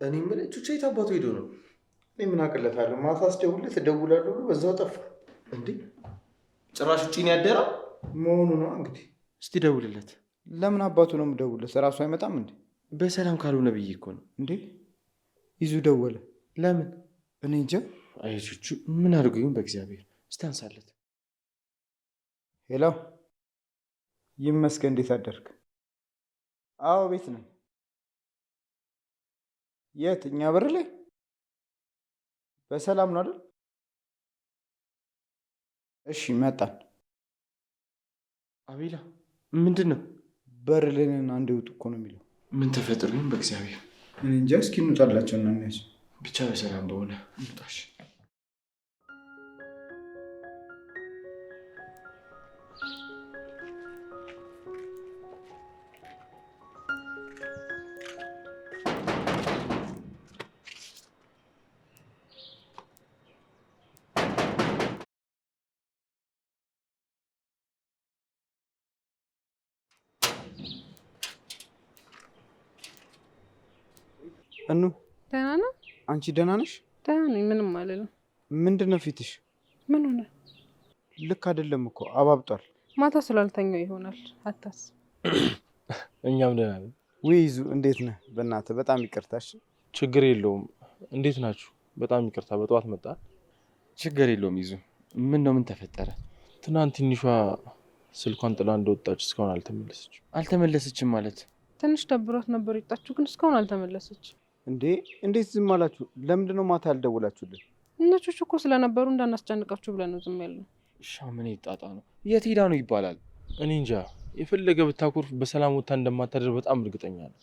እኔ የምልህ ቹቻ የት አባቱ ሄዶ ነው? እኔ ምን አቅለታለሁ? ማታ አስደውልለት እደውላለሁ ብሎ በዛው ጠፋ። እንዴ ጭራሽ ውጪ ነው ያደረው መሆኑ ነው እንግዲህ። እስቲ ደውልለት። ለምን አባቱ ነው የምደውልለት? ራሱ አይመጣም እንዴ? በሰላም ካልሆነ ብዬ እኮ ነው። እንዴ ይዙ ደወለ። ለምን? እኔ እንጃ። አይ ቹቹ ምን አድርጎ ይሁን በእግዚአብሔር። እስቲ አንሳለት። ሄሎ ይመስገን፣ እንዴት አደርክ? አዎ ቤት ነኝ። የት? እኛ በር ላይ። በሰላም ነው አይደል? እሺ መጣን። አቤላ ምንድን ነው? በር ላይ ነን፣ አንዴ ውጡ እኮ ነው የሚለው። ምን ተፈጥሮ ይሁን በእግዚአብሔር። እኔ እንጃ። እስኪ እንውጣላቸው እና እንያዝ። ብቻ በሰላም በሆነ እንውጣሽ። እኑ ደህና ነህ? አንቺ ደህና ነሽ? ደህና ነኝ፣ ምንም አልልም። ምንድን ነው ፊትሽ? ምን ሆነ? ልክ አይደለም እኮ አባብጧል። ማታ ስላልተኛው ይሆናል፣ አታስብ። እኛም ደህና ነን። ውይ ይዙ እንዴት ነህ? በእናትህ በጣም ይቅርታሽ። ችግር የለውም። እንዴት ናችሁ? በጣም ይቅርታ በጠዋት መጣ። ችግር የለውም ይዙ። ምን ነው ምን ተፈጠረ? ትናንት ትንሿ ስልኳን ጥላ እንደወጣች እስካሁን አልተመለሰችም። አልተመለሰችም ማለት? ትንሽ ደብሯት ነበር የወጣችሁ፣ ግን እስካሁን አልተመለሰችም። እንዴ እንዴት ዝም አላችሁ? ለምንድን ነው ማታ ያልደወላችሁልን? እነቾች እኮ ስለነበሩ እንዳናስጨንቃችሁ ብለን ነው ዝም ያልነው። ምን ይጣጣ ነው? የት ሄዳ ነው ይባላል? እኔ እንጃ። የፈለገ ብታኮርፍ በሰላም ወጥታ እንደማታደር በጣም እርግጠኛ ነው።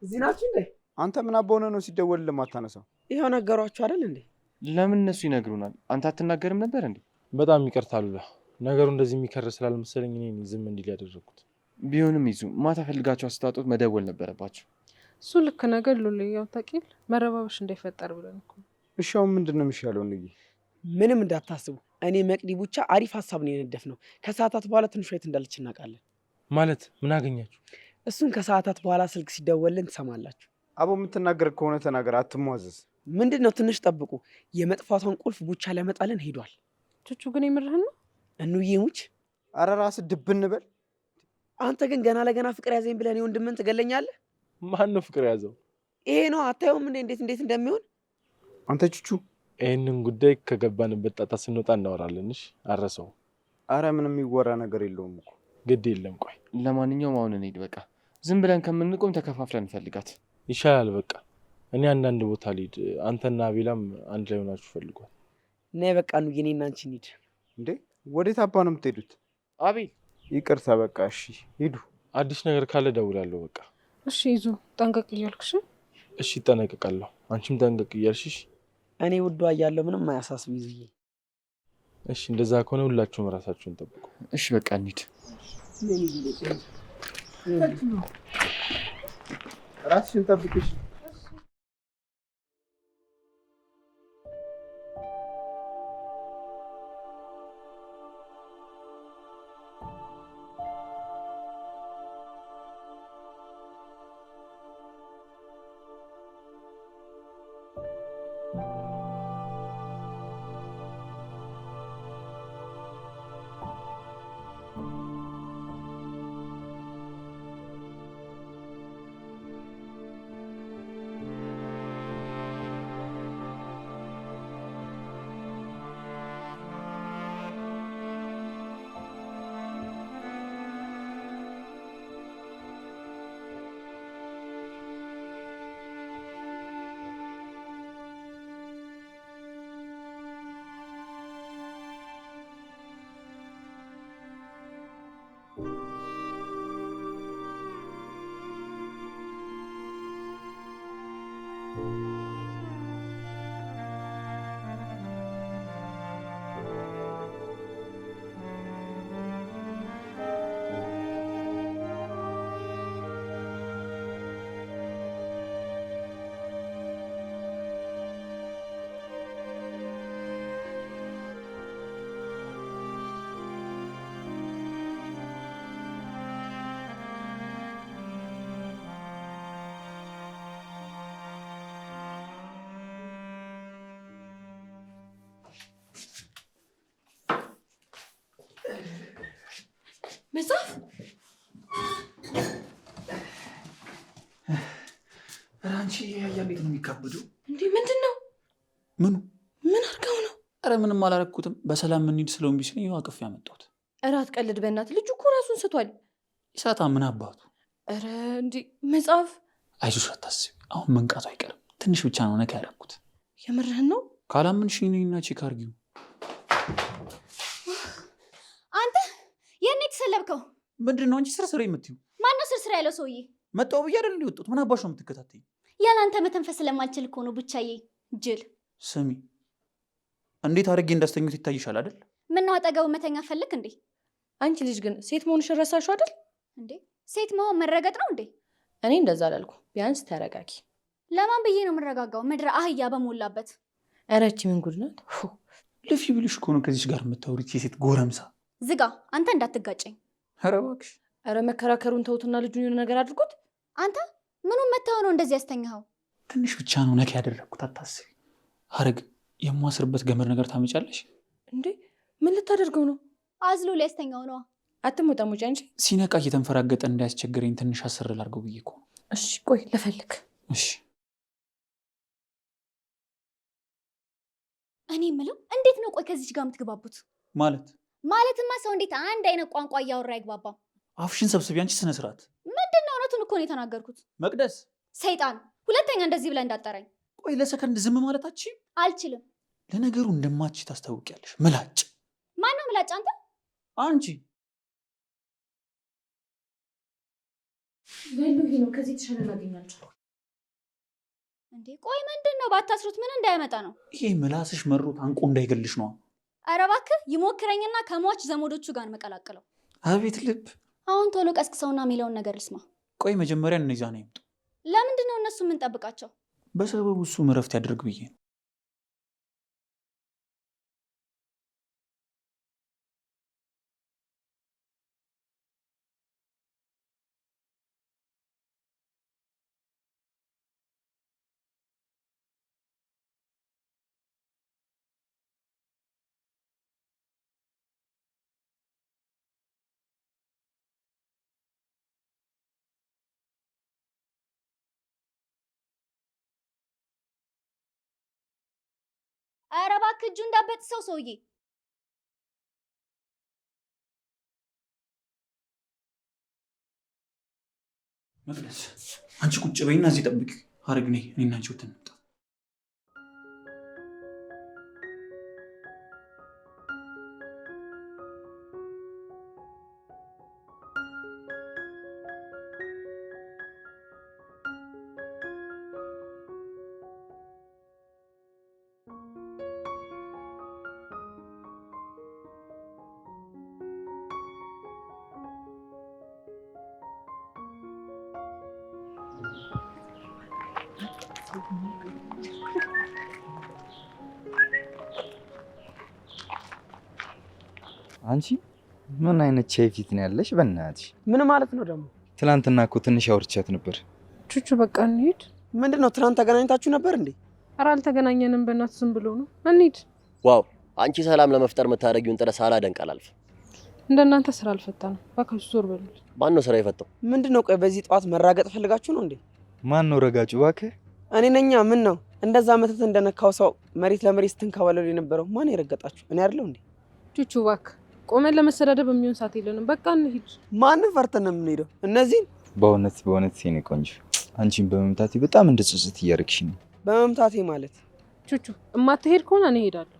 እዚህ ናችሁ እንዴ? አንተ ምን አባውነ ነው ሲደወል ለማታነሳው? ይሄው ነገሯችሁ አይደል እንዴ? ለምን እነሱ ይነግሩናል? አንተ አትናገርም ነበር እንዴ? በጣም ይቅርታ አሉላ። ነገሩ እንደዚህ የሚከር ስላልመሰለኝ እኔ ዝም እንዲል ያደረኩት። ቢሆንም ይዙ ማታ ፈልጋችሁ አስታጡት መደወል ነበረባችሁ። እሱ ልክ ነገር ሉልያው ታቂል መረባበሽ እንዳይፈጠር ብለን እኮ። እሺ አሁን ምንድን ነው የሚሻለው? እንግዲህ ምንም እንዳታስቡ። እኔ መቅዲ ብቻ አሪፍ ሀሳብ ነው የነደፍ ነው። ከሰዓታት በኋላ ትንሿ የት እንዳለች እናውቃለን። ማለት ምን አገኛችሁ? እሱን ከሰዓታት በኋላ ስልክ ሲደወልን ትሰማላችሁ። አቦ የምትናገር ከሆነ ተናገር፣ አትሟዘዝ። ምንድን ነው? ትንሽ ጠብቁ። የመጥፋቷን ቁልፍ ቡቻ ሊያመጣልን ሄዷል። ቹቹ ግን የምርህን ነው? እኑዬ ሙች። አረ ራስህ ድብን በል። አንተ ግን ገና ለገና ፍቅር ያዘኝ ብለህ እኔ ወንድምን ትገለኛለህ? ማን ነው ፍቅር ያዘው? ይሄ ነው። አታየውም እንዴ እንዴት እንደሚሆን? አንተ ቹቹ ይህንን ጉዳይ ከገባንበት ጣጣ ስንወጣ እናወራለን። እሺ አረሰው። አረ ምንም የሚወራ ነገር የለውም እኮ። ግድ የለም። ቆይ ለማንኛውም አሁን እንሂድ በቃ። ዝም ብለን ከምንቆም ተከፋፍለን እንፈልጋት ይሻላል። በቃ እኔ አንዳንድ ቦታ ልሂድ፣ አንተና አቤላም አንድ ላይ ሆናችሁ ፈልጓል። ነይ በቃ ኑዬ፣ እኔና አንቺ እንሂድ። እንዴ ወዴት አባ ነው የምትሄዱት? አቤል ይቅርታ በቃ እሺ ሂዱ። አዲስ ነገር ካለ ደውላለሁ። በቃ እሺ ይዙ፣ ጠንቀቅ እያልክሽ። እሺ እጠነቀቃለሁ። አንቺም ጠንቀቅ እያልሽሽ። እኔ ውዷ እያለሁ ምንም አያሳስብ ይዙዬ። እሺ እንደዛ ከሆነ ሁላችሁም ራሳችሁን ጠብቁ። እሺ በቃ እንሂድ። ራስሽን ጠብቅሽ። መጽሐፍ አንቺ ያያሌት ነው የሚካበደው እንዴ? ምንድነው? ምኑ ምን አርጋው ነው? አረ ምንም አላረኩትም። በሰላም ምን ሂድ ስለውም ቢስለኝ አቅፍ ያመጣሁት። እራት ቀልድ በእናት ልጁ እኮ ራሱን ስቷል። ይሳታ ምን አባቱ። አረ እንዴ መጽሐፍ አይዞሽ አታስቢ። አሁን መንቃቱ አይቀርም። ትንሽ ብቻ ነው ነካ ያደረኩት። የምርህን ነው? ካላመንሽኝ ነይና ቼክ አድርጊው። አንተ የኔ ተሰለብከው ምንድነው እንጂ ስርስር የምትይው? ማነው ስርስር ያለው ሰውዬ? መጣው ብዬ አይደል ሊወጡት? ምን አባሽ ነው የምትከታተይ? ያላንተ መተንፈስ ስለማልችል እኮ ነው ብቻዬ ጅል። ስሚ እንዴት አድርጌ እንዳስተኙት ይታይሻል አይደል? ምን ነው አጠገቡ መተኛ ፈልክ እንዴ? አንቺ ልጅ ግን ሴት መሆንሽን ረሳሽው አይደል እንዴ? ሴት መሆን መረገጥ ነው እንዴ? እኔ እንደዛ አላልኩ። ቢያንስ ተረጋጊ። ለማን ብዬ ነው የምረጋጋው? ምድረ አህያ በሞላበት። ኧረ እቺ ምን ጉድ ናት? ልፊ ብልሽ እኮ ነው ከዚች ጋር የምታወሪት የሴት ጎረምሳ። ዝጋ አንተ እንዳትጋጨኝ። ኧረ እባክሽ። ኧረ መከራከሩን ተውትና ልጁን የሆነ ነገር አድርጎት። አንተ ምኑን መታው ነው እንደዚህ ያስተኛኸው? ትንሽ ብቻ ነው ነካ ያደረኩት አታስቢ። ሐረግ የማስርበት ገመድ ነገር ታመጫለሽ እንዴ? ምን ልታደርገው ነው? አዝሎ ሊያስተኛው ነው። አትሞጣሞጪ አንቺ። ሲነቃ እየተንፈራገጠ እንዳያስቸግረኝ ትንሽ አስር ላድርገው ብዬ እኮ ነው። እሺ ቆይ ልፈልግ። እሺ እኔ የምለው እንዴት ነው ቆይ ከዚች ጋር የምትግባቡት? ማለትማ ሰው እንዴት አንድ አይነት ቋንቋ እያወራ አይግባባም? አፍሽን ሰብስቢ አንቺ ስነ ስርዓት። ምንድነው? እውነቱን እኮ ነው የተናገርኩት። መቅደስ ሰይጣን፣ ሁለተኛ እንደዚህ ብለህ እንዳጠራኝ። ቆይ ለሰከንድ ዝም ማለታችን አልችልም። ለነገሩ እንደማች ታስታውቂያለሽ። ምላጭ። ማነው ምላጭ? አንተ? አንቺ። ወይኔ ነው ከዚህ ተሻለ ላገኛቸው እንዴ? ቆይ ምንድነው? ባታስሩት ምን እንዳያመጣ ነው? ይሄ ምላስሽ መሮት አንቆ እንዳይገልሽ ነው። ኧረ እባክህ ይሞክረኝና ከሟች ዘመዶቹ ጋር መቀላቀለው። አቤት ልብ። አሁን ቶሎ ቀስቅሰውና የሚለውን ነገር ልስማ። ቆይ መጀመሪያ እነዛ ነው ይምጡ። ለምንድን ነው እነሱ የምንጠብቃቸው? በሰበቡ እሱ እረፍት ያደርግ ብዬ ነው። ኧረ እባክህ እጁ እንዳበጥሰው ሰውዬ። መቅደስ አንቺ ቁጭ በይና እዚህ ጠብቂ። ሐረግ ነይ፣ እኔና አንቺ ወተን እንምጣ። አንቺ ምን አይነት ቻይ ፊት ነው ያለሽ? በእናትሽ ምን ማለት ነው ደግሞ? ትናንትና እኮ ትንሽ አውርቻት ነበር። ቹቹ በቃ እንሂድ። ምንድነው? ትናንት ተገናኝታችሁ ነበር እንዴ? ኧረ አልተገናኘንም። በእናት ዝም ብሎ ነው። እንሂድ። ዋው አንቺ ሰላም ለመፍጠር የምታደርጊውን ጥረት ሳላደንቅ አላልፍም። እንደናንተ ስራ አልፈታንም። እባክህ ዞር በሉ። ማን ነው ስራ የፈታው? ምንድነው? ቆይ በዚህ ጠዋት መራገጥ ፈልጋችሁ ነው እንዴ? ማን ነው ረጋጩ? እባክህ እኔ ነኛ። ምን ነው እንደዛ መተት እንደነካው ሰው መሬት ለመሬት ስትንከባለሉ የነበረው ማን የረገጣችሁ? እኔ አይደለሁ እንዴ? ቹቹ እባክህ ቆመን ለመሰዳደብ የሚሆን ሰዓት የለንም። በቃ እንሂድ። ማንን ፈርተን ነው የምንሄደው? እነዚህን? በእውነት የኔ ቆንጆ አንቺን በመምታቴ በጣም እንድጽጽት እያደረግሽ ነው። በመምታቴ ማለት? ቹቹ እማትሄድ ከሆነ እኔ እሄዳለሁ።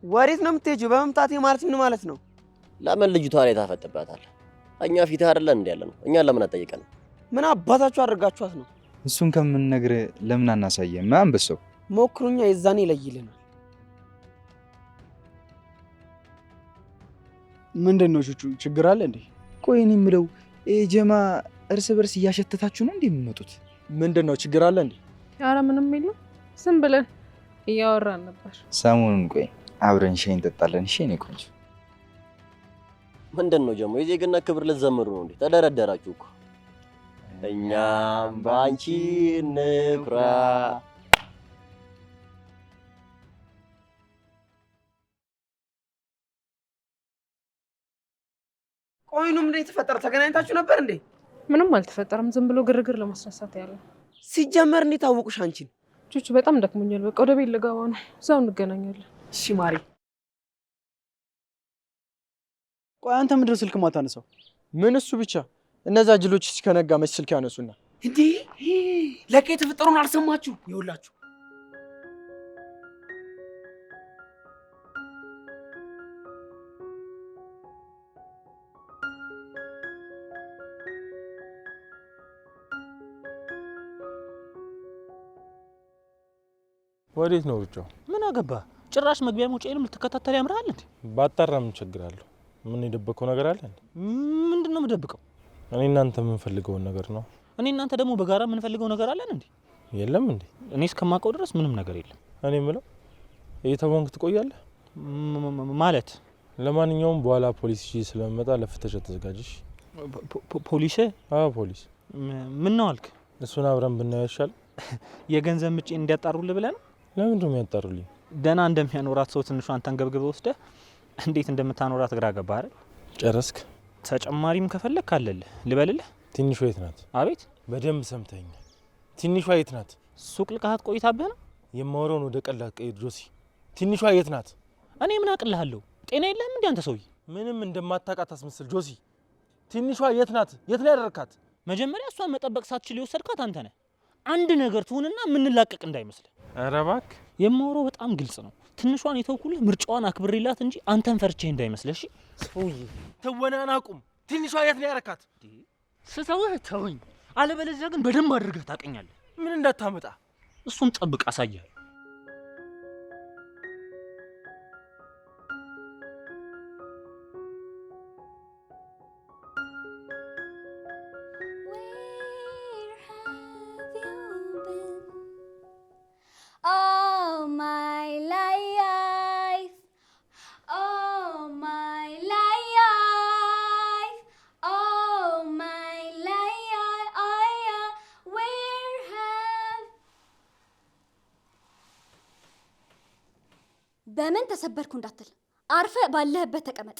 ወዴት ነው የምትሄጂው? በመምታቴ ማለት ምን ማለት ነው? ለምን ልጅቷ ላይ ታፈጥባታለህ? እኛ ፊት አይደለን እንዴ ያለነው? እኛን ለምን አጠይቀን? ምን አባታችሁ አድርጋችኋት ነው? እሱን ከምንነግርህ ለምን አናሳየም? አንበሳው ሞክሩኛ፣ የዛኔ ይለይልናል። ምንድን ነው ቹቹ? ችግር አለ እንዴ? ቆይ እኔ የምለው ጀማ እርስ በርስ እያሸተታችሁ ነው እንዴ የምመጡት? ምንድን ነው ችግር አለ እንዴ? ኧረ ምንም የለም። ዝም ብለን እያወራን ነበር። ሰሞኑን ቆይ አብረን ሻይ እንጠጣለን። እሺ እኔ ቆንጆ። ምንድን ነው ጀሞ የዜግነት ክብር ልትዘምሩ ነው እንዴ? ተደረደራችሁ እኮ። እኛም ባንቺ እንኩራ። ቆይኑ ምን የተፈጠረ? ተገናኝታችሁ ነበር እንዴ? ምንም አልተፈጠረም። ዝም ብሎ ግርግር ለማስነሳት ያለው። ሲጀመር እንዴት አወቁሽ አንቺን? ቹቹ በጣም ደክሞኛል። በቃ ወደ ቤት ልገባ ነው። እዛው እንገናኛለን። እሺ ማሪ። ቆይ አንተ ምንድን ነው ስልክ ማታነሳው? ምን እሱ ብቻ? እነዛ ጅሎች እስከነጋ መች ስልክ ያነሱና እንዴ? ለካ የተፈጠረውን አልሰማችሁ? ይኸውላችሁ ወዴት ነው ብቻው? ምን አገባ? ጭራሽ መግቢያ መውጫዬንም ልትከታተል ያምራል እንዴ? ባጣራ ምን ችግር አለው? ምን የደበቀው ነገር አለ እንዴ? ምንድነው የምደብቀው? እኔ እናንተ የምንፈልገውን ነገር ነው። እኔ እናንተ ደግሞ በጋራ የምንፈልገው ነገር አለን እንዴ? የለም እንዴ? እኔ እስከማውቀው ድረስ ምንም ነገር የለም። እኔ የምለው እየተወንክ ትቆያለህ ማለት? ለማንኛውም በኋላ ፖሊስ ስለመጣ ለፍተሻ ተዘጋጅሽ። ፖሊስ? አዎ ፖሊስ። ምን ነው አልክ? እሱን አብረን ብናየው ይሻል። የገንዘብ ምጪ እንዲያጣሩልህ ብለህ ነው? ለምንድን ነው የሚያጣሩልኝ? ደህና እንደሚያኖራት ሰው ትንሿ አንተን ገብግበህ ወስደህ እንዴት እንደምታኖራት ግራ ገባህ አይደል? ጨረስክ? ተጨማሪም ከፈለክ አለልህ። ልበልልህ? ትንሿ የት ናት? አቤት? በደንብ ሰምተኸኛል። ትንሿ የት ናት? ሱቅ ልካት ቆይታብህ ነው? የማወራውን ወደ ቀላል ቀይር ጆሲ። ትንሿ የት ናት? እኔ ምን አቅልሃለሁ? ጤና የለህም እንዴ አንተ ሰውዬ? ምንም እንደማታውቃት አስመስል ጆሲ። ትንሿ የት ናት? የት ላይ ያደረካት? መጀመሪያ እሷን መጠበቅ ሳትችል የወሰድካት አንተ ነህ። አንድ ነገር ትሁንና የምንላቀቅ እንዳይመስልህ። ኧረ እባክህ የማወራው በጣም ግልጽ ነው። ትንሿን የተውኩልህ ምርጫዋን አክብሬላት እንጂ አንተን ፈርቼ እንዳይመስልህ። እሺ ሰውዬ ትወናን አቁም። ትንሿ የት ነው ያደረካት? ስተውህ ተወኝ፣ አለበለዚያ ግን በደንብ አድርገህ ታውቀኛለህ። ምን እንዳታመጣ እሱን ጠብቅ፣ አሳያለሁ። በምን ተሰበርኩ እንዳትል አርፈ ባለህበት ተቀመጥ።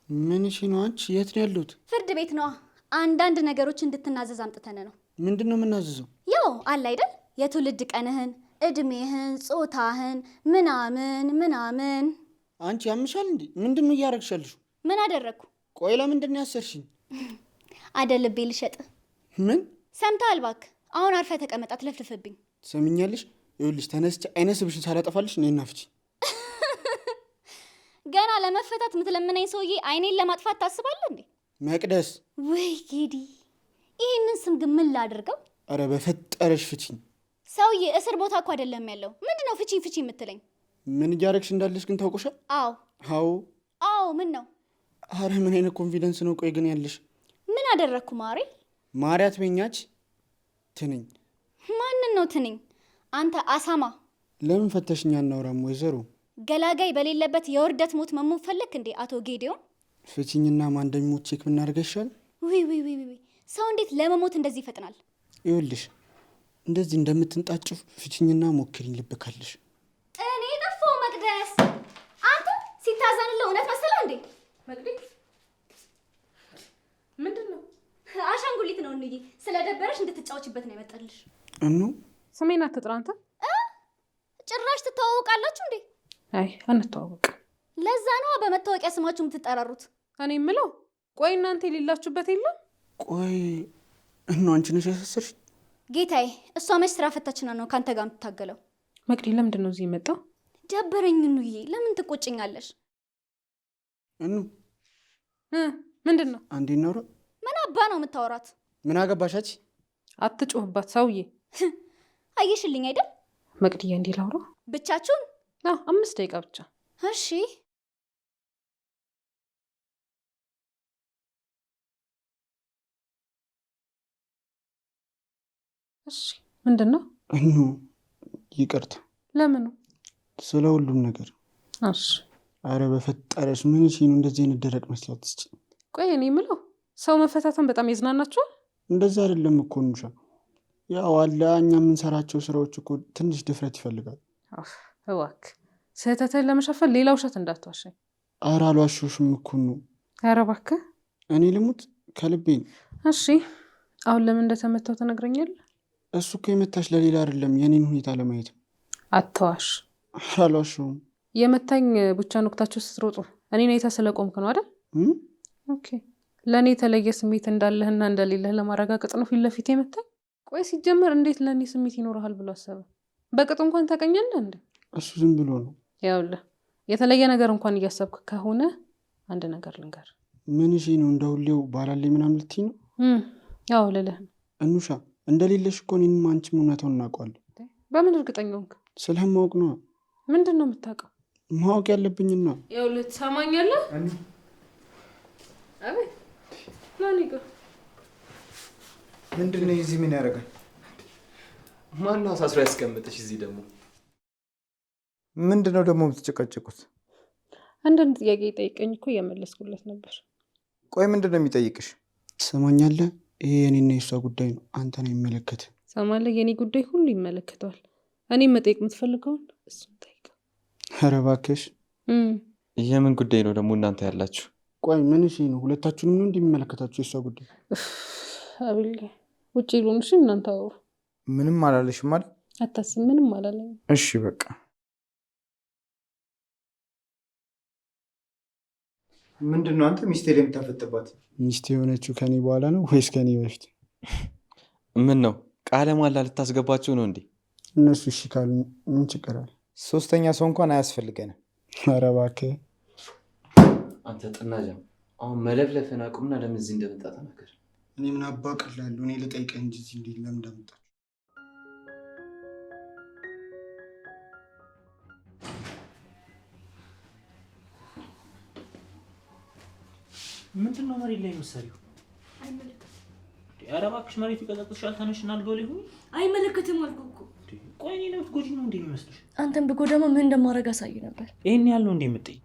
ምን እሺ ነው? አንቺ የት ነው ያሉት? ፍርድ ቤት ነዋ። አንዳንድ ነገሮች እንድትናዘዝ አምጥተን ነው። ምንድን ነው የምናዘዘው? ያው አለ አይደል የትውልድ ቀንህን፣ እድሜህን፣ ጾታህን ምናምን ምናምን። አንቺ ያምሻል እንዴ? ምንድን ነው እያረግሻልሽ? ምን አደረግኩ? ቆይ ለምንድን ነው ያሰርሽኝ? አደልቤ ልሸጥ። ምን ሰምተሃል? እባክህ አሁን አርፈ ተቀመጥ፣ አትለፍልፍብኝ። ሰምኛለሽ? ይኸውልሽ ተነስቼ አይነ ስብሽን ሳላጠፋልሽ እኔ ናፍቺ። ገና ለመፈታት የምትለምነኝ ሰውዬ አይኔን ለማጥፋት ታስባለህ እንዴ? መቅደስ ወይ ጌዲ፣ ይህንን ስም ግን ምን ላድርገው? አረ በፈጠረሽ ፍቺኝ። ሰውዬ እስር ቦታ እኮ አይደለም ያለው። ምንድነው ፍቺኝ ፍቺኝ የምትለኝ? ምን እያረግሽ እንዳለሽ ግን ታውቆሻል? አዎ አዎ አዎ። ምን ነው? አረ ምን አይነት ኮንፊደንስ ነው? ቆይ ግን ያለሽ ምን አደረግኩ? ማሬ ማርያት በኛች ትንኝ። ማንን ነው ትንኝ? አንተ አሳማ። ለምን ፈተሽኛ እናውራም? ወይዘሮ ገላጋይ በሌለበት የውርደት ሞት መሞት ፈለክ እንዴ አቶ ጌዲዮን? ፍቺኝና ማን እንደሚሞት ቼክ ብናደርግ ይሻል። ውይ ውይ ውይ ውይ! ሰው እንዴት ለመሞት እንደዚህ ይፈጥናል? ይኸውልሽ እንደዚህ እንደምትንጣጭፍ ፍቺኝና ሞክሪኝ፣ ልብ ካለሽ። እኔ ጠፋው መቅደስ። አንተ ሲታዘንልህ እውነት መሰለህ እንዴ? መቅደስ ምንድነው? አሻንጉሊት ነው እንጂ ስለደበረሽ እንድትጫወችበት ነው ያመጣልሽ። እኑ ስሜን አትጥራ አንተ። ጭራሽ ትተዋወቃላችሁ እንዴ? አይ አንተዋወቅ። ለዛ ነው በመታወቂያ ስማችሁ የምትጠራሩት። እኔ የምለው ቆይ እናንተ የሌላችሁበት የለም? ቆይ እኑ አንቺ ነሽ ያሳሰርሽ? ጌታዬ እሷ መች ስራ ፈታችና ነው ካንተ ጋር የምትታገለው? መቅዲ ለምንድን ነው እዚህ የመጣው? ደበረኝ እንዬ። ለምን ትቆጭኛለሽ? እኑ ምንድን ነው? አንዴ እናውራ። ምን አባ ነው የምታወራት? ምን አገባሻች? አትጮህባት ሰውዬ። አየሽልኝ አይደል? መቅዲያ እንዴ ላውራ? ብቻችሁን? 5 ደቂቃ ብቻ። እሺ እሺ። ምንድን ነው? እኑ ይቅርታ። ለምኑ? ስለ ሁሉም ነገር። እሺ። አረ በፈጠረሽ ምን እሺ ነው እንደዚህ አይነት ደረቅ መስላት እስኪ። ቆይ እኔ የምለው ሰው መፈታተን በጣም ያዝናናችኋል? እንደዛ አይደለም እኮ እንሻ። ያው አለ እኛ የምንሰራቸው ስራዎች እኮ ትንሽ ድፍረት ይፈልጋል። እባክህ ስህተትህን ለመሸፈን ሌላ ውሸት እንዳትዋሸኝ። አረ አልዋሸሁሽም እኮ ነው። ኧረ እባክህ እኔ ልሙት ከልቤ ነው። እሺ አሁን ለምን እንደተመታው ትነግረኛለህ? እሱ እኮ የመታሽ ለሌላ አይደለም የኔን ሁኔታ ለማየት ነው። አትዋሽ። አልዋሸሁም። የመታኝ ቡቻ ነክታችሁ ስትሮጡ እኔን አይታ ስለቆምክ ነው አይደል? ኦኬ። ለእኔ የተለየ ስሜት እንዳለህና እንደሌለህ ለማረጋገጥ ነው ፊት ለፊት የመታኝ? ቆይ ሲጀመር እንዴት ለእኔ ስሜት ይኖርሃል ብሎ አሰበ? በቅጡ እንኳን ታውቀኛለህ እንዴ? እሱ ዝም ብሎ ነው። ያውልህ የተለየ ነገር እንኳን እያሰብክ ከሆነ አንድ ነገር ልንገር። ምን እሺ ነው እንደሁሌው ባላለኝ ምናምን ልትይ ነው? ያው ልልህ እንውሻ እንደሌለሽ እኮ እኔንም አንቺም እውነታውን እናውቀዋለን። በምን እርግጠኛ ሆንክ? ስለማወቅ ነው። ምንድን ነው የምታውቀው? ማወቅ ያለብኝና። ያውልህ ትሰማኛለህ? አቤት ላኒጋ ምንድን ነው እዚህ ምን ያደርጋል? ማነው አሳስሮ ያስቀምጥሽ እዚህ ደግሞ? ምንድን ነው ደግሞ የምትጨቃጨቁት? አንዳንድ ጥያቄ ጠይቀኝ እኮ እየመለስኩለት ነበር። ቆይ ምንድን ነው የሚጠይቅሽ? ትሰማኛለህ? ይሄ የኔና የሷ ጉዳይ ነው፣ አንተን አይመለከትም። ትሰማለህ? የኔ ጉዳይ ሁሉ ይመለከተዋል። እኔ መጠየቅ የምትፈልገውን እሱን ጠይቀው። ኧረ እባክሽ። የምን ጉዳይ ነው ደግሞ እናንተ ያላችሁ? ቆይ ምን እሺ ነው? ሁለታችሁንም ነው እንደሚመለከታችሁ የሷ ጉዳይ? አቤል ውጭ ይሉንሽ እናንተ አውሩ። ምንም አላለሽም ማለት? አታስብ፣ ምንም አላለኝ። እሺ በቃ ምንድን ነው አንተ ሚስቴ ላይ የምታፈጥባት? ሚስቴ የሆነችው ከኔ በኋላ ነው ወይስ ከኔ በፊት? ምን ነው ቃለ መሃላ ልታስገባችሁ ነው እንዴ? እነሱ እሺ ካሉ ምን ችግር አለ? ሶስተኛ ሰው እንኳን አያስፈልገንም። ኧረ እባክህ አንተ ጥናጃም፣ አሁን መለፍለፍን አቁምና ለምን እዚህ እንደመጣ ተናገር። እኔ ምን አባቅላለሁ? እኔ ልጠይቀህ እንጂ እዚህ እንዴት ለምን እንደመጣችሁ። ምንድን ነው መሬት ላይ የምትሰሪው? ኧረ እባክሽ መሬቱ ይቀዘቅዝሻል። ተነሽና አልጋው ላይ ሁኚ። አይመለከትም አልኩህ እኮ። ቆይ እኔ ነው የምትጎጂኝ ነው እንዴ የሚመስልሽ? አንተን ብጎዳማ ምን እንደማደርግ አሳይ ነበር። ይሄን ያህል ነው እንዴ የምትይኝ?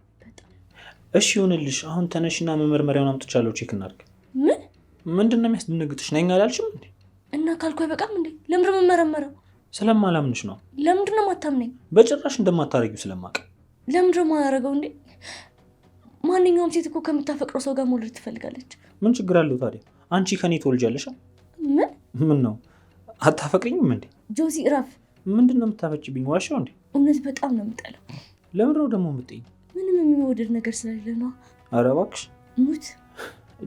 እሺ ይሁንልሽ። አሁን ተነሽና መመርመሪያውን አምጥቻለሁ፣ ቼክ እናድርግ። ምንድን ነው የሚያስደነግጥሽ? ነኝ አላልሽም እንዴ? እና ካልኩ አይበቃም እንዴ? ለምንድን ነው የምመረመረው? ስለማላምንሽ ነው። ለምንድን ነው የማታምነኝ? በጭራሽ እንደማታረጊው ስለማውቅ። ለምንድን ነው የማላደርገው እንዴ? ማንኛውም ሴት እኮ ከምታፈቅረው ሰው ጋር መውለድ ትፈልጋለች። ምን ችግር አለው ታዲያ? አንቺ ከኔ ትወልጃለሽ። ምን ነው አታፈቅሪኝም እንዴ? ጆሲ እረፍ። ምንድን ነው የምታፈጭብኝ? ዋሻው እንዴ? እውነት በጣም ነው የምጠላው። ለምንድን ነው ደግሞ የምትይኝ? ምንም የሚወደድ ነገር ስለሌለ ነው። ኧረ እባክሽ ሙት።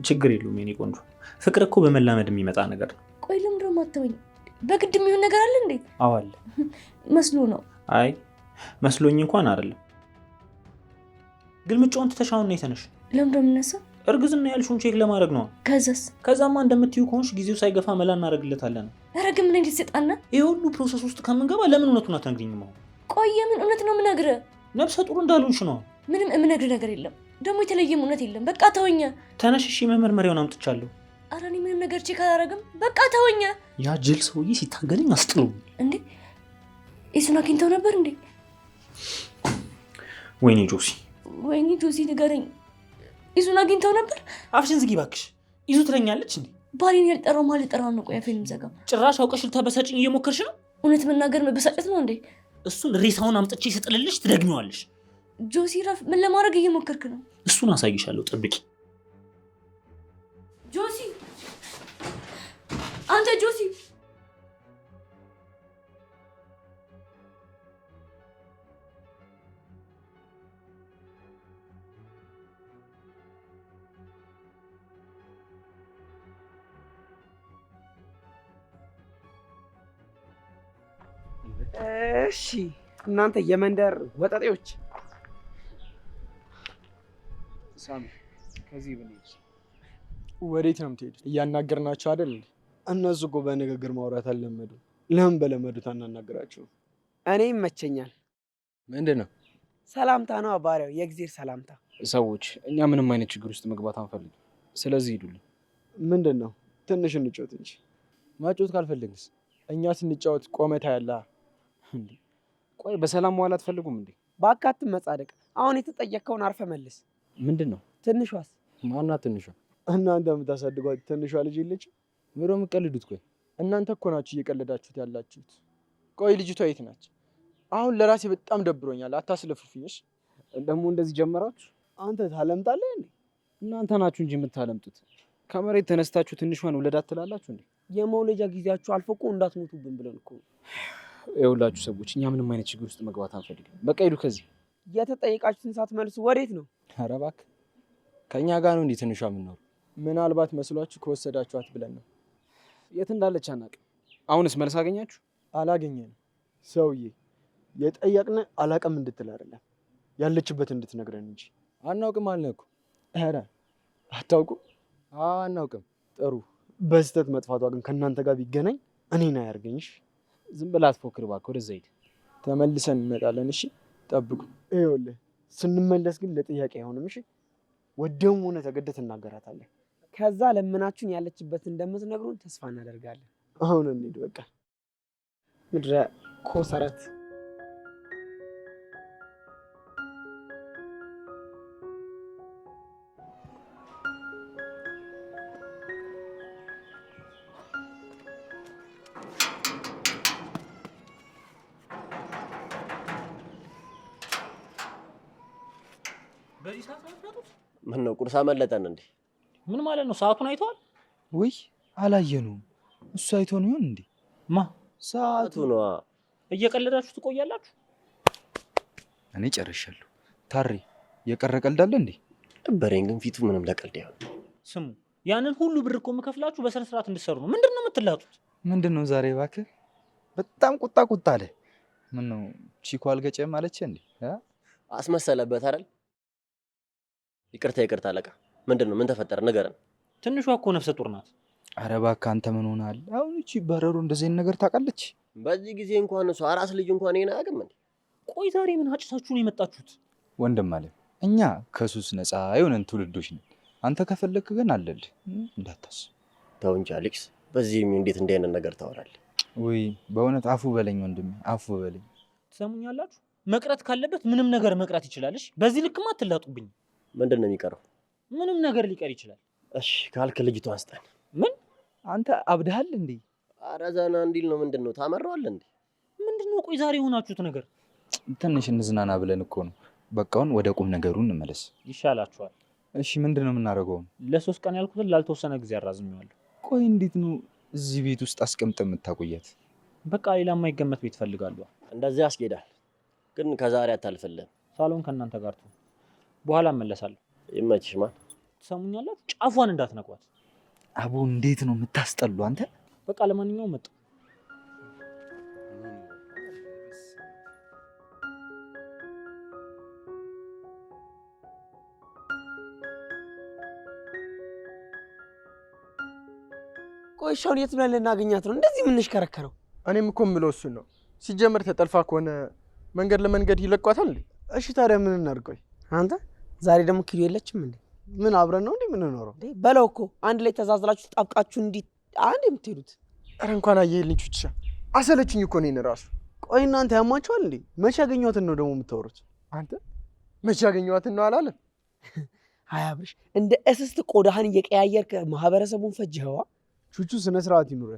ችግር የለውም የኔ ቆንጆ። ፍቅር እኮ በመላመድ የሚመጣ ነገር ነው። ቆይ ለምንድን ነው የማትተወኝ? በግድ የሚሆን ነገር አለ እንዴ? አዎ አለ። መስሎ ነው። አይ መስሎኝ እንኳን አይደለም። ግን ምጫውን ትተሻውን ነው የተነሽ። ለምንድን ነው የምነሳው? እርግዝና ያልሽውን ቼክ ለማድረግ ነው። ከዛማ እንደምትዩ ከሆንሽ ጊዜው ሳይገፋ መላ እናደርግለታለን። ኧረ ግን ምን እንዴት ሰጣና? ይሄ ሁሉ ፕሮሰስ ውስጥ ከምንገባ ለምን እውነቱን አትነግሪኝም? አሁን ቆይ ምን እውነት ነው የምነግርህ? ነፍሰ ጡር እንዳልሆንሽ ነው። ምንም የምነግርህ ነገር የለም። ደግሞ የተለየም እውነት የለም። በቃ ተወኝ። ተነሽ። እሺ መመርመሪያውን አምጥቻለሁ። ኧረ እኔ ምንም ነገር ቼክ አላደርግም። በቃ ተወኝ። ያ ጅል ሰውዬ ሲታገለኝ አስጥለው እንዴ። እሱን አግኝተው ነበር እንዴ? ወይኔ ጆሲ፣ ወይኔ ጆሲ ንገረኝ። እሱን አግኝተው ነበር? አፍሽን ዝጊ እባክሽ። ይዙ ትለኛለች እንዴ? ባሌን ያልጠራው ማለት ጠራው ነው። ቆይ አፌን ዘጋ። ጭራሽ አውቀሽ ልታበሳጭኝ እየሞከርሽ ነው። እውነት መናገር መበሳጨት ነው እንዴ? እሱን ሬሳውን አምጥቼ ስጥልልሽ ትደግሚዋለሽ። ጆሲ ረፍ። ምን ለማድረግ እየሞከርክ ነው? እሱን አሳይሻለሁ፣ ጠብቂ። ጆሲ፣ አንተ ጆሲ። እሺ እናንተ የመንደር ወጠጤዎች ሳሚ ከዚህ ብንሄድ ወዴት ነው የምትሄዱት? እያናገርናቸው አይደል? እነሱ እኮ በንግግር ማውራት አልለመዱ። ለምን በለመዱት አናናግራቸው? እኔ ይመቸኛል። ምንድን ነው? ሰላምታ ነው ባሪያው፣ የእግዚአብሔር ሰላምታ። ሰዎች እኛ ምንም አይነት ችግር ውስጥ መግባት አንፈልግም። ስለዚህ ሂዱልን። ምንድን ነው? ትንሽ እንጫወት እንጂ። ማጫወት ካልፈለግንስ? እኛ ስንጫወት ቆመታ ያለ። ቆይ በሰላም መዋል አትፈልጉም እንዴ? በአካት መጻደቅ። አሁን የተጠየቅከውን አርፈ መልስ። ምንድን ነው? ትንሿስ? ማናት ትንሿ? እናንተ የምታሳድጓት ትንሿ ልጅ የለችም? ምሮ የምትቀልዱት? ቆይ እናንተ እኮ ናችሁ እየቀለዳችሁት ያላችሁት። ቆይ ልጅቷ የት ናች? አሁን ለራሴ በጣም ደብሮኛል። አታስለፍልፍኝሽ። ደግሞ እንደዚህ ጀመራችሁ? አንተ ታለምጣለህ እንዴ? እናንተ ናችሁ እንጂ የምታለምጡት። ከመሬት ተነስታችሁ ትንሿን ውለዳት ትላላችሁ እንዴ? የመውለጃ ጊዜያችሁ አልፎ እኮ እንዳትሞቱብን ብለን እኮ። ይኸውላችሁ ሰዎች፣ እኛ ምንም አይነት ችግር ውስጥ መግባት አንፈልግም። በቃ ሂዱ ከዚህ። የተጠየቃችሁትን ሳትመልሱ ወዴት ነው? ኧረ እባክህ፣ ከእኛ ጋር ነው እንዲህ ትንሿ የምንኖር። ምናልባት መስሏችሁ ከወሰዳችኋት ብለን ነው። የት እንዳለች አናውቅም። አሁንስ መልስ አገኛችሁ? አላገኘንም። ሰውዬ የጠየቅን አላውቅም እንድትል አይደለም ያለችበት እንድትነግረን እንጂ። አናውቅም አልን እኮ። ኧረ አታውቁም? አናውቅም። ጥሩ። በስህተት መጥፋቷ ግን ከእናንተ ጋር ቢገናኝ እኔን አያርገኝሽ። ዝም ብላ አትፎክር እባክህ፣ ወደዛ ሂድ። ተመልሰን እንመጣለን። እሺ ጠብቁ። ይኸውልህ ስንመለስ ግን ለጥያቄ አይሆንም። እሺ ወደውም ሆነ ተገደህ ትናገራታለህ። ከዛ ለምናችሁን ያለችበት እንደምትነግሩን ተስፋ እናደርጋለን። አሁን እንሂድ በቃ። ምድረ ኮሰረት። በዚህ ሰዓት ነው የምትመጡት? ምን ነው ቁርስ አመለጠን እንዴ? ምን ማለት ነው? ሰዓቱን አይተዋል? ውይ አላየነውም። እሱ አይቶን ይሆን እንዴ? ማ ሰዓቱ ነው። እየቀለዳችሁ ትቆያላችሁ? እኔ ጨርሻለሁ። ታሬ የቀረ ቀልድ አለ እንዴ? ነበረኝ ግን ፊቱ ምንም ለቀልድ አይሆን። ስሙ፣ ያንን ሁሉ ብር እኮ የምከፍላችሁ በስነ ስርዓት እንድትሰሩ ነው። ምንድን ነው የምትላጡት? ምንድን ነው ዛሬ እባክህ? በጣም ቁጣ አለ። ምን ነው ቺኮ አልገጨም አለች እንዴ? አስመሰለበት አይደል? ይቅርታ አለቃ። ምንድን ነው? ምን ተፈጠረ? ንገረን። ትንሿ እኮ ነፍሰ ጡር ናት። ኧረ እባክህ አንተ ምን ሆነሃል? አሁን እቺ በረሮ እንደዚህ አይነት ነገር ታውቃለች? በዚህ ጊዜ እንኳን እሷ አራስ ልጅ እንኳን ይሄን አያውቅም እንዴ? ቆይ ዛሬ ምን አጭሳችሁ ነው የመጣችሁት? ወንድም አለ እኛ ከሱስ ነፃ የሆነን ትውልዶች ነን። አንተ ከፈለክ ግን አለልህ እንዳታስብ። ተው እንጂ አሌክስ፣ በዚህም እንዴት እንዲህ አይነት ነገር ታወራለህ? ወይ በእውነት አፉ በለኝ ወንድሜ፣ አፉ በለኝ። ትሰሙኛላችሁ? መቅረት ካለበት ምንም ነገር መቅረት ይችላልሽ። በዚህ ልክማ አትላጡብኝ። ምንድን ነው የሚቀረው? ምንም ነገር ሊቀር ይችላል። እሺ ካልክ ልጅቷ አንስጠን። ምን አንተ አብደሃል እንዴ? ኧረ ዘና እንዲል ነው። ምንድን ነው ታመራዋለህ እንዴ? ምንድን ነው? ቆይ ዛሬ የሆናችሁት ነገር? ትንሽ እንዝናና ብለን እኮ ነው። በቃውን ወደ ቁም ነገሩ እንመለስ። ይሻላችኋል። እሺ ምንድን ነው የምናደርገው? ለ3 ቀን ያልኩትን ላልተወሰነ ጊዜ አራዝሜዋለሁ። ቆይ እንዴት ነው እዚህ ቤት ውስጥ አስቀምጠ የምታቆያት? በቃ ሌላ የማይገመት ቤት ፈልጋለሁ። እንደዚህ ያስኬዳል፣ ግን ከዛሬ አታልፍልህም። ሳሎን ከእናንተ ጋር ትሁን፣ በኋላ እመለሳለሁ። ይመችሽ። ማን ትሰሙኛላችሁ? ጫፏን እንዳትነኳት። አቦ እንዴት ነው የምታስጠሉ አንተ። በቃ ለማንኛውም መጣ። ቆይ ሻውን የት ብለን ልናገኛት ነው እንደዚህ የምንሽከረከረው? እኔም እኮ የምለው እሱን ነው። ሲጀመር ተጠልፋ ከሆነ መንገድ ለመንገድ ይለቋታል እንዴ? እሺ ታዲያ ምን እናድርገው? አንተ ዛሬ ደግሞ ኪሎ የለችም እንዴ? ምን አብረን ነው እንዴ የምንኖረው? በለው እኮ አንድ ላይ ተዛዝላችሁ ጣብቃችሁ እንዲህ አንድ የምትሄዱት። ኧረ እንኳን አየህልኝ ቹቻ፣ አሰለችኝ እኮ እኔን እራሱ። ቆይ እናንተ ያማችኋል እንዴ? መቼ ያገኘኋትን ነው ደግሞ የምታወሩት? አንተ መቼ ያገኘኋትን ነው አላለም? ሀያ ብርሽ እንደ እስስት ቆዳህን እየቀያየርክ ማህበረሰቡን ፈጅኸዋ። ቹቹ ስነ ስርዓት ይኑረ።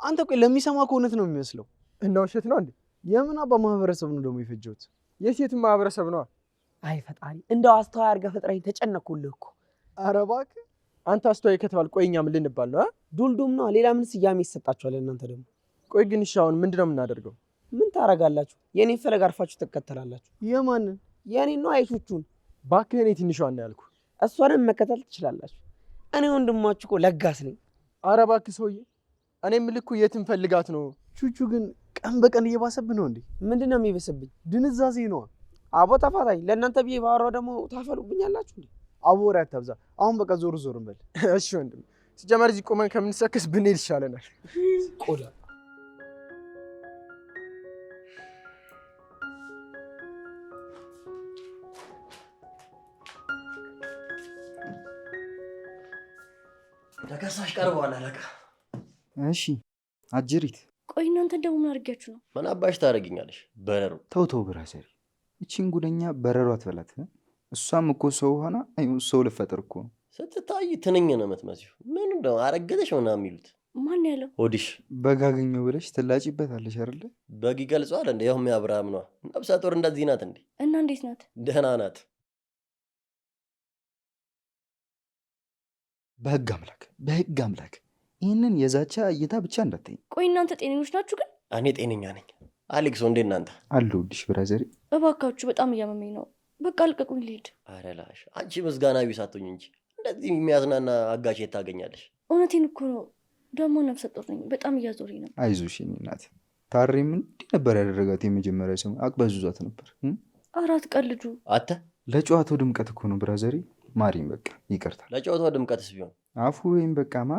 አንተ ቆይ ለሚሰማ ከእውነት ነው የሚመስለው እና ውሸት ነው እንዴ? የምን አባ ማህበረሰብ ነው ደግሞ የፈጀሁት? የሴትን ማህበረሰብ ነው። አይ ፈጣሪ፣ እንደው አስተዋይ አድርገህ ፈጥረኝ። ተጨነኩልህ እኮ። ኧረ እባክህ አንተ አስተዋይ ከተባል ቆይ እኛ ምን ልንባል ነው? ዱልዱም ነው። ሌላ ምን ስያሜ ይሰጣችኋል እናንተ ደግሞ? ቆይ ግን እሺ አሁን ምንድን ነው የምናደርገው? ምን ታረጋላችሁ? የኔን ፈለግ አርፋችሁ ትከተላላችሁ። የማንን? የኔን ነው። አይቶቹን እባክህ እኔ ትንሿን ነው ያልኩህ። እሷንም መከተል ትችላላችሁ። እኔ ወንድማችሁ እኮ ለጋስ ነኝ። ኧረ እባክህ ሰውዬ፣ እኔ የምልህ የትን ፈልጋት ነው? ቹቹ ግን ቀን በቀን እየባሰብህ ነው እንዴ? ምንድን ነው የሚበስብኝ? ድንዛዜ ነዋ። አቦ ተፋታኝ። ለእናንተ ብዬ ባወራው ደግሞ ታፈሉብኛላችሁ እንዴ? አቦ ወሬ አታብዛ። አሁን በቃ ዞር ዞር እንበል። እሺ ወንድም፣ ሲጀመር እዚህ ቆመን ከምንሰክስ ብንሄድ ይሻለናል። ቆዳ ተከሳሽ ቀርበዋል አለቃ። እሺ አጅሪት፣ ቆይ እናንተ ደግሞ ምን አድርጊያችሁ ነው? ምን አባሽ ታደርጊኛለሽ? በረሩ ተው ብራዘር፣ እቺን ጉደኛ በረሩ አትበላት። እሷም እኮ ሰው ሆና ሰው ልፈጥር እኮ ነው። ስትታይ ትንኝ ነው የምትመስዪው። ምን እንደው አረገዘሽ ምናምን የሚሉት ማን ያለው? ሆድሽ በግ አገኘሁ ብለሽ ትላጪበታለሽ አይደለ? በግ ይገልጸዋል እንደ ያውም የአብርሃም ነዋ። ነፍሰ ጡር እንደዚህ ናት እንዴ? እና እንዴት ናት? ደህና ናት። በህግ አምላክ ይህንን የዛቻ እይታ ብቻ እንዳትኝ። ቆይ እናንተ ጤነኞች ናችሁ ግን? እኔ ጤነኛ ነኝ። አሌክስ እንዴ እናንተ? አለሁልሽ ብራዘሪ። እባካችሁ በጣም እያመመኝ ነው። በቃ ልቀቁኝ ልሂድ። ኧረ ላሽ አንቺ ምስጋና ቢስ አትሁኝ እንጂ እንደዚህ የሚያዝናና አጋች የት ታገኛለሽ? እውነቴን እኮ ነው። ደግሞ ነፍሰ ጡር ነኝ። በጣም እያዞረኝ ነው። አይዞሽ የኔ እናት። ታሬም እንዲህ ነበር ያደረጋት። የመጀመሪያ ሰሞን አቅበዙዛት ነበር። አራት ቀን ልጁ አተ ለጨዋታው ድምቀት እኮ ነው ብራዘሪ። ማሪም በቃ ይቅርታል። ለጨዋታው ድምቀትስ ቢሆን አፉ ወይም በቃማ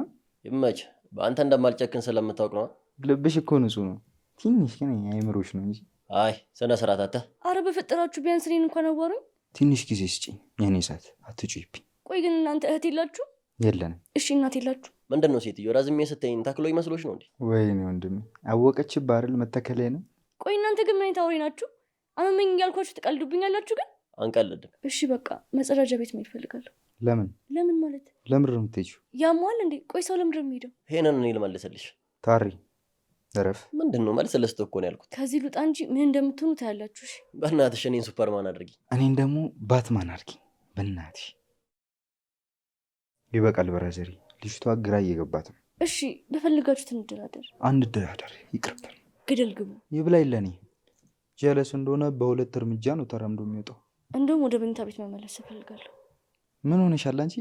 ይመች። በአንተ እንደማልጨክን ስለምታውቅ ነው። ልብሽ እኮ ንጹህ ነው። ትንሽ ግን አይምሮሽ ነው እንጂ። አይ ስነ ስርዓት አተ። አረ በፈጠራችሁ ቢያንስ እኔን እንኳን አዋሩኝ። ትንሽ ጊዜ ስጭኝ የኔ ሰዓት። አትጩይብኝ። ቆይ ግን እናንተ እህት የላችሁ? የለንም። እሺ እናት የላችሁ? ምንድን ነው ሴትዮ ረዝሜ ስትይኝ ተክሎ ይመስሎች ነው እንዴ? ወይኔ ወንድሜ አወቀች ባርል መተከለ ነው። ቆይ እናንተ ግን ምን አይነት አውሬ ናችሁ? አመመኝ እያልኳችሁ ትቀልዱብኛላችሁ። ግን አንቀልድም። እሺ በቃ መጸዳጃ ቤት መሄድ እፈልጋለሁ። ለምን ማለት? ለምንድን ነው የምትሄጂው? ያሟል እንዴ? ቆይ ሰው ለምንድን ነው የሚሄደው? ይሄንን እኔ ልመልስልሽ። ታሪ እረፍ። ምንድን ነው መልስ ልስጥ እኮ ነው ያልኩት። ከዚህ ልውጣ እንጂ ምን እንደምትሆኑ ታያላችሁ። እሺ በእናትሽ እኔን ሱፐርማን አድርጊ። እኔን ደግሞ ባትማን አድርጊ በእናትሽ። ይበቃል ብራዘሪ። ልጅቷ ግራ እየገባት ነው። እሺ በፈልጋችሁት እንደራደር። አንደራደር። ይቅርብን። ገደል ግቡ። ይብላኝ ለኔ። ጀለስ እንደሆነ በሁለት እርምጃ ነው ተራምዶ የሚወጣው። እንደውም ወደ መኝታ ቤት መመለስ እፈልጋለሁ። ምን ሆነሻል አንቺ?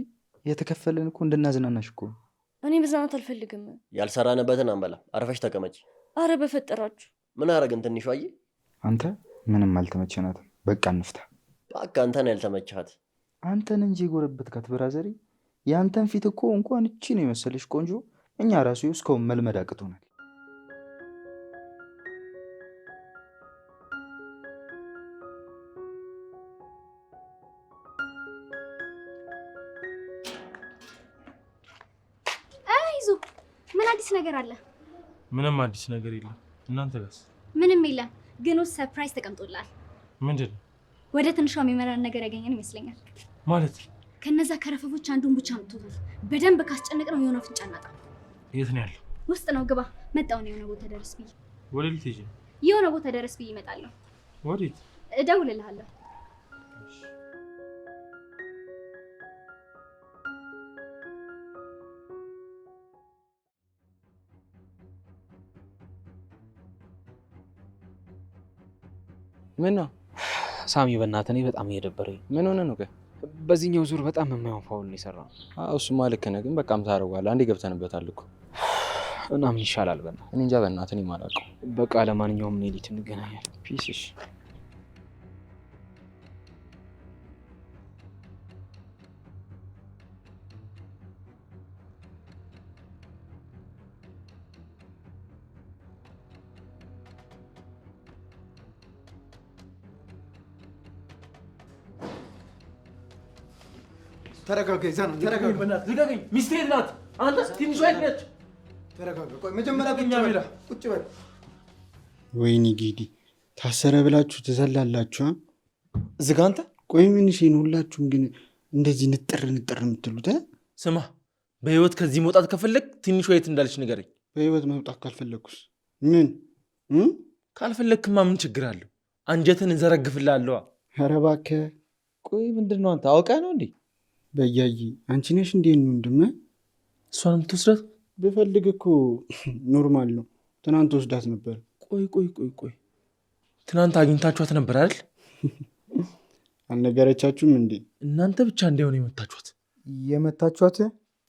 የተከፈለን እኮ እንድናዝናናሽ እኮ። እኔ መዝናናት አልፈልግም። ያልሰራንበትን አንበላ። አርፈሽ ተቀመጪ። አረ በፈጠራችሁ። ምን አረግን? ትንሿ አየ አንተ ምንም አልተመቸናትም። በቃ እንፍታ። በቃ አንተ ነው ያልተመቻት። አንተን እንጂ የጎረበትካት ብራዘሪ። የአንተን ፊት እኮ እንኳን እቺ ነው የመሰለሽ ቆንጆ። እኛ ራሱ እስካሁን መልመድ አቅቶናል። አይዞ ምን አዲስ ነገር አለ? ምንም አዲስ ነገር የለም። እናንተ ጋርስ? ምንም የለም፣ ግን ውስጥ ሰርፕራይዝ ተቀምጦላል። ምንድን ነው? ወደ ትንሿ የሚመራን ነገር ያገኘን ይመስለኛል። ማለት? ከነዛ ከረፈፎች አንዱን ብቻ አምጥቶታል። በደንብ ካስጨነቅ ነው የሆነ ፍንጫ እናጣ። የት ነው ያለው? ውስጥ ነው። ግባ። መጣው ነው። የሆነ ቦታ ደረስ ብዬ። ወዴት ልትሄጂ ነው? የሆነ ቦታ ደረስ ብዬ እመጣለሁ። ወዴት? እደውልልሃለሁ። ምን ነው ሳሚ? በእናትህ እኔ በጣም እየደበረኝ። ምን ሆነ ነው? በዚህኛው ዙር በጣም የማይሆን ፋውል ነው የሰራው። እሱማ ልክ ነህ፣ ግን በቃም ታደርገዋለህ። አንዴ ገብተንበታል እኮ እና ምን ይሻላል? በእናትህ እኔ እንጃ። በእናትህ እኔ የማላውቀው። በቃ ለማንኛውም እኔ ሊት እንገናኛለን። ፒስሽ ተረጋጋ። ይዛና ተረጋጋ። በእናትህ ልቀቀኝ። ሚስቴ ናት። አንተ ትንሿ የት ነች? ተረጋጋ። ቆይ መጀመሪያ ቁጭ በል። ወይኔ ጌዲ ታሰረ ብላችሁ ትዘላላችሁ። ዝጋ አንተ። ቆይ ምን እሺ ነው ሁላችሁም ግን እንደዚህ ንጥር የምትሉት? ስማ፣ በህይወት ከዚህ መውጣት ከፈለግ ትንሿ የት እንዳለች ንገረኝ። በህይወት መውጣት ካልፈለግኩስ? ምን ካልፈለግክማ ምን ችግር አለው? አንጀትን እንዘረግፍልሃለሁ። ኧረ እባክህ። ቆይ ምንድን ነው አንተ አውቀህ ነው እንዴ? በያዬ አንቺ ነሽ እንዴ ነው ወንድሜ? እሷን የምትወስዳት? ብፈልግ እኮ ኖርማል ነው። ትናንት ወስዳት ነበር። ቆይ ትናንት አግኝታችኋት ነበር አይደል? አልነገረቻችሁም እንዴ? እናንተ ብቻ እንዲሆን የመታችኋት? የመታችኋት?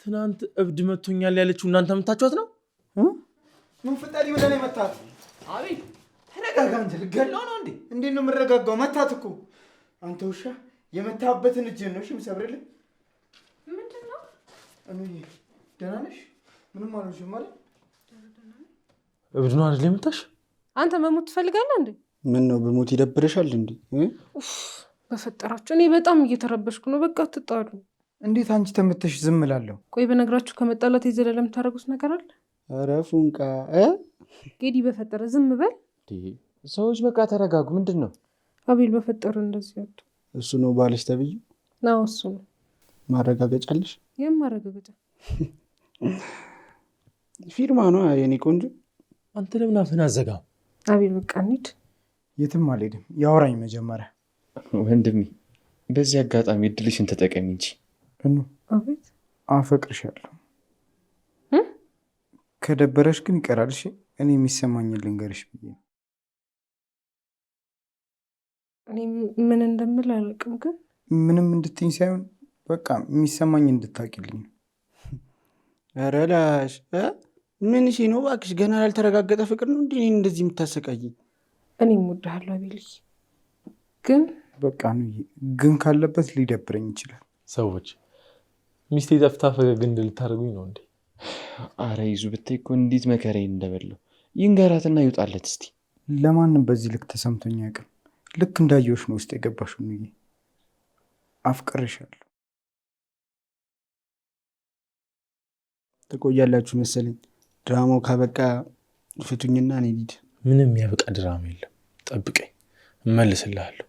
ትናንት እብድ መቶኛል ያለችው እናንተ መታችኋት ነው? ምን ፍጠሪ ብለህ ነው የመታት? አቤት ተረጋጋ እንጂ ልገለው ነው እንዴ? እንዴት ነው የምረጋጋው? መታት እኮ። አንተ ውሻ የመታበትን እጅህን ነው እሺ የምሰብርልህ። ምንድን ነው? ደህና ነሽ? ምንም አልሆንሽም ማለት? እብድ ነው አይደል የመታሽ? አንተ መሞት ትፈልጋለህ እንዴ? ምን ነው በሞት ይደብረሻል እንዴ? በፈጠራችሁ እኔ በጣም እየተረበሽኩ ነው። በቃ አትጣሉ። እንዴት አንቺ ተመተሽ ዝም እላለሁ? ቆይ በነገራችሁ ከመጣላት የዘለለ የምታደርጉት ነገር አለ? ኧረ ፉንቃ ጌዲ በፈጠረ ዝም በል። ሰዎች በቃ ተረጋጉ። ምንድን ነው? አቤል በፈጠረ እንደዚህ ያቱ እሱ ነው ባልሽ ተብዬ? ናው እሱ ነው። ማረጋገጫለሽ? የማረጋገጫ ፊርማ ነው የኔ ቆንጆ። አንተ ለምን አፍህን አዘጋም? አቤል በቃ እንሂድ። የትም አልሄድም። ያወራኝ መጀመሪያ። ወንድሜ በዚህ አጋጣሚ እድልሽን ተጠቀሚ እንጂ። አቤት አፈቅርሻለሁ። ከደበረሽ ግን ይቀራል። እሺ እኔ የሚሰማኝን ልንገርሽ ብዬ። እኔ ምን እንደምል አላውቅም፣ ግን ምንም እንድትይኝ ሳይሆን በቃ የሚሰማኝ እንድታቂልኝ። ኧረ ላሽ ምን ሺ ነው እባክሽ? ገና ያልተረጋገጠ ፍቅር ነው እንዲህ እንደዚህ የምታሰቃይኝ? እኔም እወድሃለሁ አቤልዬ፣ ግን በቃ ነው። ግን ካለበት ሊደብረኝ ይችላል። ሰዎች ሚስቴ ጠፍታ ፈገግ እንድል ልታደርጉኝ ነው እንዴ? አረ ይዙ ብታይ እኮ እንዴት መከራዬን እንደበላው። ይንገራትና ይውጣለት እስቲ። ለማንም በዚህ ልክ ተሰምቶኝ አያውቅም። ልክ እንዳየሁሽ ነው ውስጥ የገባሽው። ነው አፍቅርሻለሁ። ትቆያላችሁ መሰለኝ። ድራማው ካበቃ ፍቱኝና እኔ ልሂድ። ምንም ያበቃ ድራማ የለም። ጠብቀኝ፣ እመልስልሃለሁ።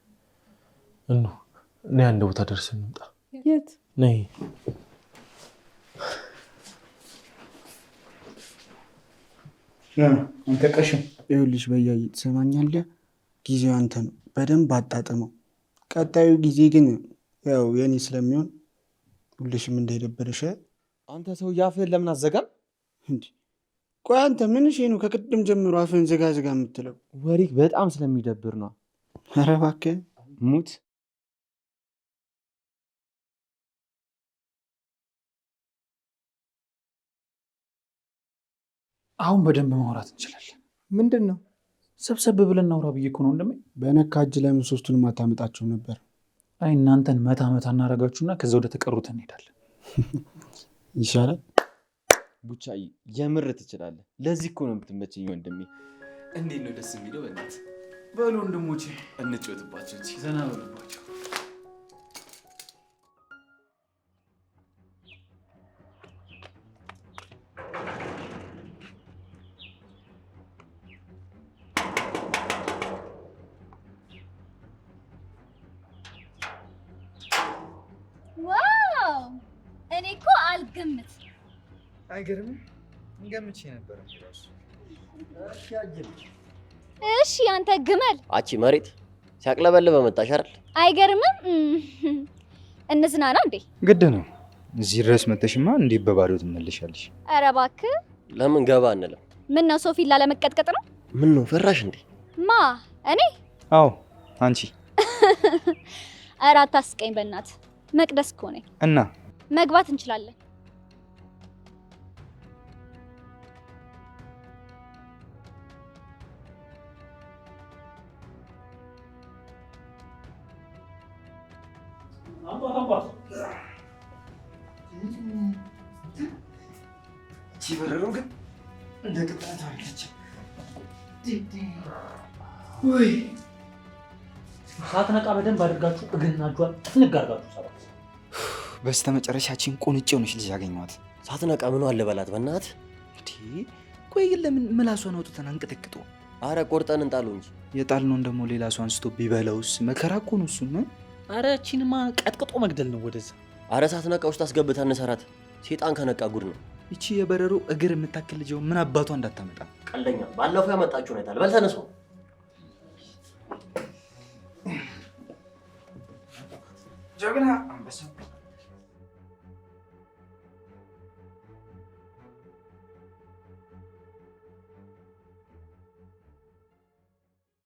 እኔ አንድ ቦታ ደርሰን እንምጣ። የት? ነይ። አንተ ቀሽም ይኸውልሽ፣ በያይ ትሰማኛለህ? ጊዜው አንተ ነው፣ በደንብ አጣጥመው። ቀጣዩ ጊዜ ግን ያው የኔ ስለሚሆን ሁልሽም እንዳይደበረሽ። አንተ ሰው አፍህን ለምን አዘጋም? ቆይ አንተ ምን ነው ከቅድም ጀምሮ አፍህን ዝጋ ዝጋ የምትለው? ወሬክ በጣም ስለሚደብር ነው። ኧረ እባክህ ሙት። አሁን በደንብ ማውራት እንችላለን። ምንድን ነው? ሰብሰብ ብለን እናውራ ብዬ እኮ ነው ወንድሜ። በነካ እጅ ለምን ሶስቱንም አታመጣቸው ነበር? አይ እናንተን መታ መታ እናደርጋችሁና ከዛ ወደ ተቀሩት እንሄዳለን። ይሻላል። ቡቻዬ የምር ትችላለህ። ለዚህ እኮ ነው የምትመቸኝ ወንድሜ። እንዴት ነው ደስ የሚለው! በእናትህ በሉ ወንድሞቼ እንጫወትባቸው እንጂ ዘና በሉባቸው። ዋው! እኔ እኮ አልገምት። አይገርምም? እንገምቼ ነበረ። እሺ አንተ ግመል። አቺ መሬት ሲያቅለበልብ መጣሽ አይደል? አይገርምም? እንዝናና እንዴ? ግድ ነው። እዚህ ድረስ መተሽማ እንዴት በባዶ ትመለሻለሽ? ኧረ እባክህ። ለምን ገባ አንልም? ምን ነው ሶፊ ላለመቀጥቀጥ ነው? ምን ነው ፈራሽ እንዴ? ማ እኔ? አዎ አንቺ። ኧረ አታስቀኝ በእናትህ። መቅደስ እኮ ነኝ። እና መግባት እንችላለን። ሲበረሩ ግን እንደ ቅጣት አለች። ወይ ሳትነቃ በደንብ አድርጋችሁ እግርና እጇን ጥፍንግ አድርጋችሁ ሰባት። በስተመጨረሻችን ቁንጭ ሆነች ልጅ ያገኘኋት። ሳትነቃ ምን አለ በላት በእናትህ። ቆይ ግን ለምን ምላሷን አውጥተን አንቀጠቅጦ? አረ ቆርጠን እንጣለው እንጂ። የጣልነውን ደግሞ ሌላ ሰው አንስቶ ቢበላውስ? መከራ እኮ ነው እሱ። አረ እቺንማ ቀጥቅጦ መግደል ነው ወደዛ። አረ ሳትነቃ ውስጥ አስገብተን እንሰራት። ሴጣን ከነቃ ጉድ ነው። ይቺ የበረሮ እግር የምታክል ልጅ ምን አባቷ እንዳታመጣ። ቀልደኛ። ባለፈው ያመጣችሁ ነው አይታል። በል ተነሱ። ጀግና አንበሳ